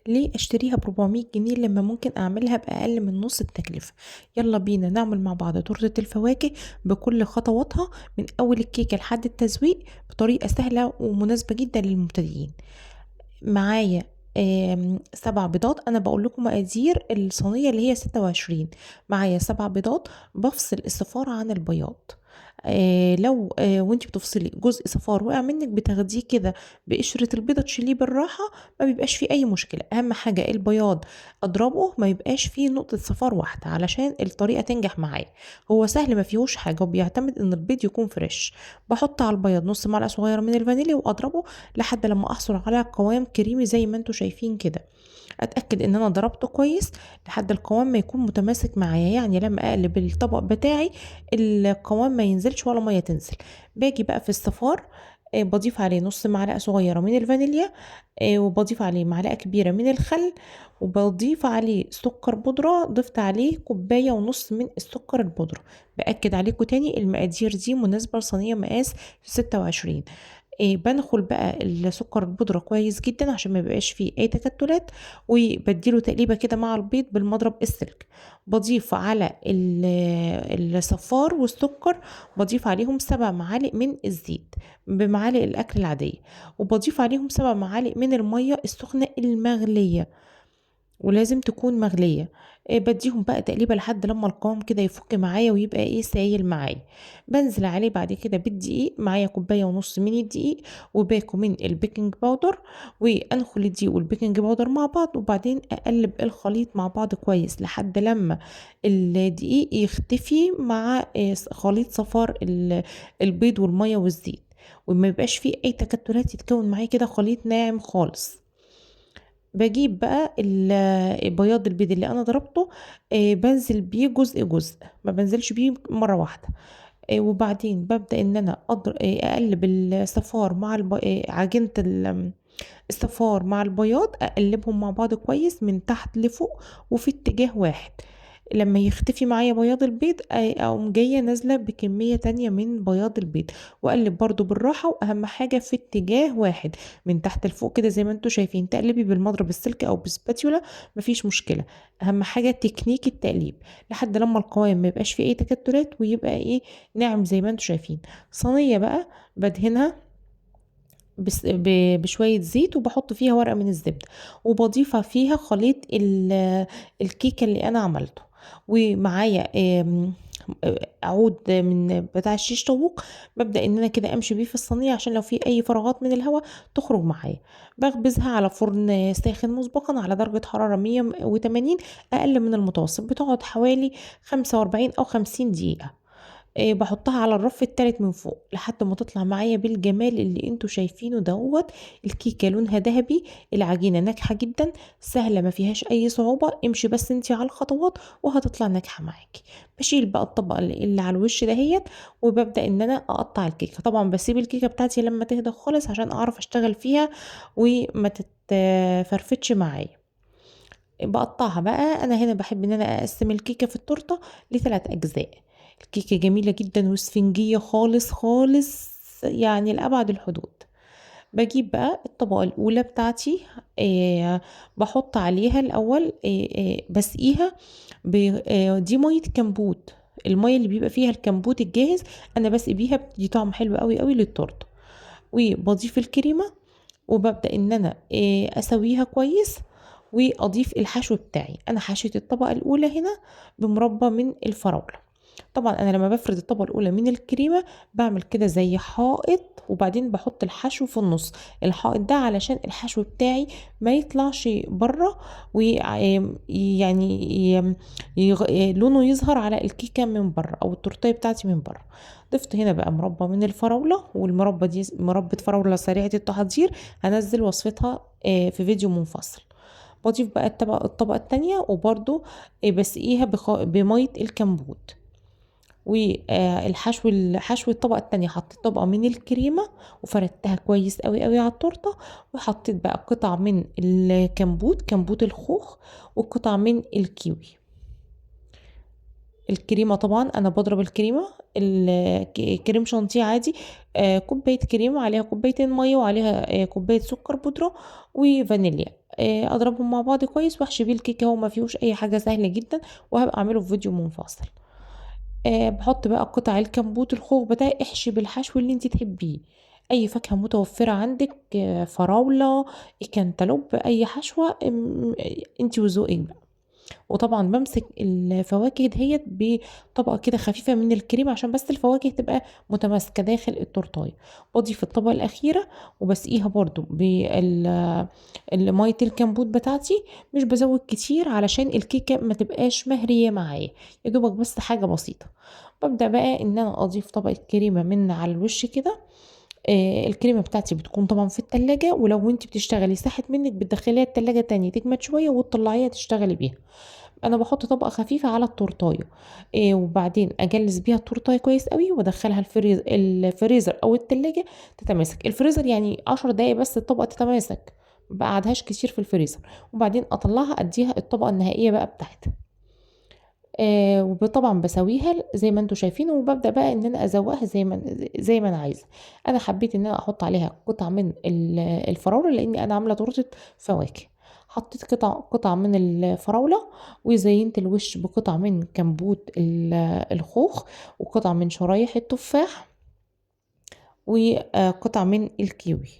ليه اشتريها ب 400 جنيه لما ممكن اعملها باقل من نص التكلفة؟ يلا بينا نعمل مع بعض تورتة الفواكه بكل خطواتها، من اول الكيكة لحد التزويق، بطريقة سهلة ومناسبة جدا للمبتدئين. معايا 7 بيضات. انا بقول لكم مقادير الصينيه اللي هي 26. معايا 7 بيضات، بفصل الصفار عن البياض. لو وانتي بتفصلي جزء صفار وقع منك بتاخديه كده بقشرة البيضة، تشيليه بالراحة، ما بيبقاش فيه اي مشكلة. اهم حاجة البياض اضربه ما يبقاش فيه نقطة صفار واحدة علشان الطريقة تنجح معايا. هو سهل ما فيهوش حاجة وبيعتمد ان البيض يكون فريش. بحط على البياض نص معلقة صغيرة من الفانيليا واضربه لحد لما احصل على قوام كريمي زي ما انتوا شايفين كده. اتاكد ان انا ضربته كويس لحد القوام ما يكون متماسك معايا، يعني لما اقلب الطبق بتاعي القوام ما ينزلش ولا ميه تنزل. باجي بقى في الصفار، بضيف عليه نص معلقه صغيره من الفانيليا، وبضيف عليه معلقه كبيره من الخل، وبضيف عليه سكر بودره. ضفت عليه كوبايه ونص من السكر البودره. باكد عليكم تاني المقادير دي مناسبه لصينيه مقاس 26. بنخل بقى السكر البودرة كويس جدا عشان ما يبقاش فيه اي تكتلات، وبديله تقليبة كده مع البيض بالمضرب السلك. بضيف على الصفار والسكر، بضيف عليهم 7 معالق من الزيت بمعالق الاكل العادية، وبضيف عليهم 7 معالق من المية السخنة المغلية، ولازم تكون مغلية. بديهم بقى تقليبة لحد لما القوام كده يفك معايا ويبقى سايل معايا. بنزل عليه بعد كده بالدقيق. معايا كوباية ونص من الدقيق وباكو من البيكنج باودر، وانخل الدقيق والبيكنج باودر مع بعض، وبعدين اقلب الخليط مع بعض كويس لحد لما الدقيق يختفي مع خليط صفار البيض والمية والزيت، وما يبقاش فيه اي تكتلات، يتكون معايا كده خليط ناعم خالص. باجيب بقى بياض البيض اللي انا ضربته، بنزل بيه جزء جزء، ما بنزلش بيه مرة واحدة. وبعدين ببدأ ان انا اقلب الصفار مع عجينة الصفار مع البياض، اقلبهم مع بعض كويس من تحت لفوق وفي اتجاه واحد. لما يختفي معايا بياض البيض اقوم جايه نازله بكميه تانية من بياض البيض، واقلب برضو بالراحه، واهم حاجه في اتجاه واحد من تحت لفوق كده زي ما انتوا شايفين. تقلبي بالمضرب السلك او بسباتيولا مفيش مشكله. اهم حاجه تكنيك التقليب لحد لما القوام ما يبقاش فيه اي تكتلات ويبقى ناعم زي ما انتوا شايفين. صينيه بقى بدهنها بشوية زيت، وبحط فيها ورقة من الزبدة، وبضيف فيها خليط الكيكة اللي أنا عملته. ومعايا عود من بتاع الشيش طاووق، ببدأ ان انا كده امشي بيه في الصينية عشان لو في اي فراغات من الهواء تخرج معايا. بخبزها على فرن ساخن مسبقا على درجة حرارة 180، اقل من المتوسط. بتقعد حوالي 45 او 50 دقيقة. بحطها على الرف التالت من فوق لحد ما تطلع معايا بالجمال اللي انتوا شايفينه دوت. الكيكة لونها ذهبي، العجينة ناجحة جدا، سهلة ما فيهاش اي صعوبة. امشي بس انتي على الخطوات وهتطلع ناجحة معاكي. بشيل بقى الطبقة اللي على الوش دهيت، وببدأ ان انا اقطع الكيكة. طبعا بسيب الكيكة بتاعتي لما تهدى خالص عشان اعرف اشتغل فيها وما تتفرفتش معايا. بقطعها بقى. انا هنا بحب ان انا اقسم الكيكة في التورتة ل3 اجزاء. الكيكة جميلة جدا واسفنجية خالص خالص، يعني لأبعد الحدود. بجيب بقى الطبقة الأولى بتاعتي، بحط عليها الأول بسقيها دي مية كمبوت. المية اللي بيبقى فيها الكمبوت الجاهز أنا بسقي بيها، بتدي طعم حلو قوي قوي للتورتة. وبضيف الكريمة، وببدأ ان انا اسويها كويس، واضيف الحشو بتاعي. انا حشيت الطبقة الاولى هنا بمربى من الفراولة. طبعا انا لما بفرد الطبقة الاولى من الكريمة بعمل كده زي حائط، وبعدين بحط الحشو في النص. الحائط ده علشان الحشو بتاعي ما يطلعش بره، ويعني لونه يظهر على الكيكة من بره او التورتيه بتاعتي من بره. ضفت هنا بقى مربى من الفراولة، والمربى دي مربى فراولة سريعة التحضير، هنزل وصفتها في فيديو منفصل. بضيف بقى الطبقة التانية، وبرضو بسقيها بمية الكمبوت. حشو الطبقة التانية حطيت طبقة من الكريمة وفردتها كويس قوي قوي على التورتة، وحطيت بقى قطع من الكمبوت، كمبوت الخوخ، وقطع من الكيوي. الكريمة طبعا انا بضرب الكريمة كريم شانتيه عادي. كوباية كريمة عليها كوبايتين مية، وعليها كوباية سكر بودرة وفانيليا. اضربهم مع بعض كويس واحشي بيه الكيكه، هو ما فيهوش اي حاجه، سهل جدا، وهبقى اعمله في فيديو منفصل. باحط بقى قطع الكمبوت الخوخ بتاعي، احشي بالحشو اللي انت تحبيه، اي فاكهه متوفره عندك، فراوله، كانتالوب، اي حشوه انت وذوقك بقى. وطبعا بمسك الفواكه دهيت بطبقه كده خفيفه من الكريم عشان بس الفواكه تبقى متماسكه داخل التورتايه. بضيف الطبقه الاخيره وبسقيها برضو ميه الكمبوت بتاعتي، مش بزود كتير علشان الكيكه ما تبقاش مهريه معايا، يا دوبك بس حاجه بسيطه. ببدأ بقى ان انا اضيف طبقة كريمة من على الوش كده. الكريمة بتاعتي بتكون طبعا في التلاجة، ولو انت بتشتغلي ساحت منك بتدخليها التلاجة تاني تجمد شوية وتطلعيها تشتغلي بيها. انا بحط طبقة خفيفة على التورتاية، وبعدين اجلس بيها التورتاية كويس قوي وادخلها الفريزر او التلاجة تتماسك. الفريزر يعني 10 دقايق بس الطبقة تتماسك، مبقعدهاش كتير في الفريزر، وبعدين اطلعها اديها الطبقة النهائية بقى بتاعتها. وطبعا بسويها زي ما انتم شايفين، وببدأ بقى ان انا ازوقها زي ما انا عايزه. انا حبيت ان انا احط عليها قطع من الفراوله لاني انا عامله تورته فواكه. حطيت قطع من الفراوله، وزينت الوش بقطع من كمبوت الخوخ، وقطع من شرايح التفاح، وقطع من الكيوي.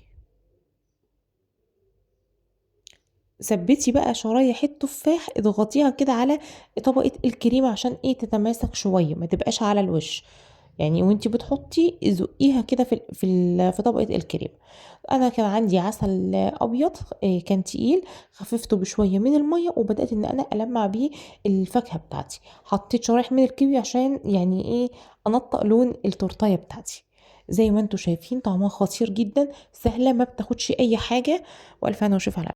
ثبتي بقى شرايح التفاح، اضغطيها كده على طبقة الكريمة عشان ايه تتماسك شوية، ما تبقاش على الوش يعني، وانتي بتحطي زقيها كده في طبقة الكريمة. انا كان عندي عسل ابيض كان تقيل، خففته بشوية من المية وبدأت ان انا المع بيه الفاكهة بتاعتي. حطيت شرايح من الكيوي عشان يعني ايه انطق لون التورتاية بتاعتي. زي ما انتوا شايفين طعمها خطير جدا، سهلة، ما بتاخدش اي حاجة، والف هنا وشوف على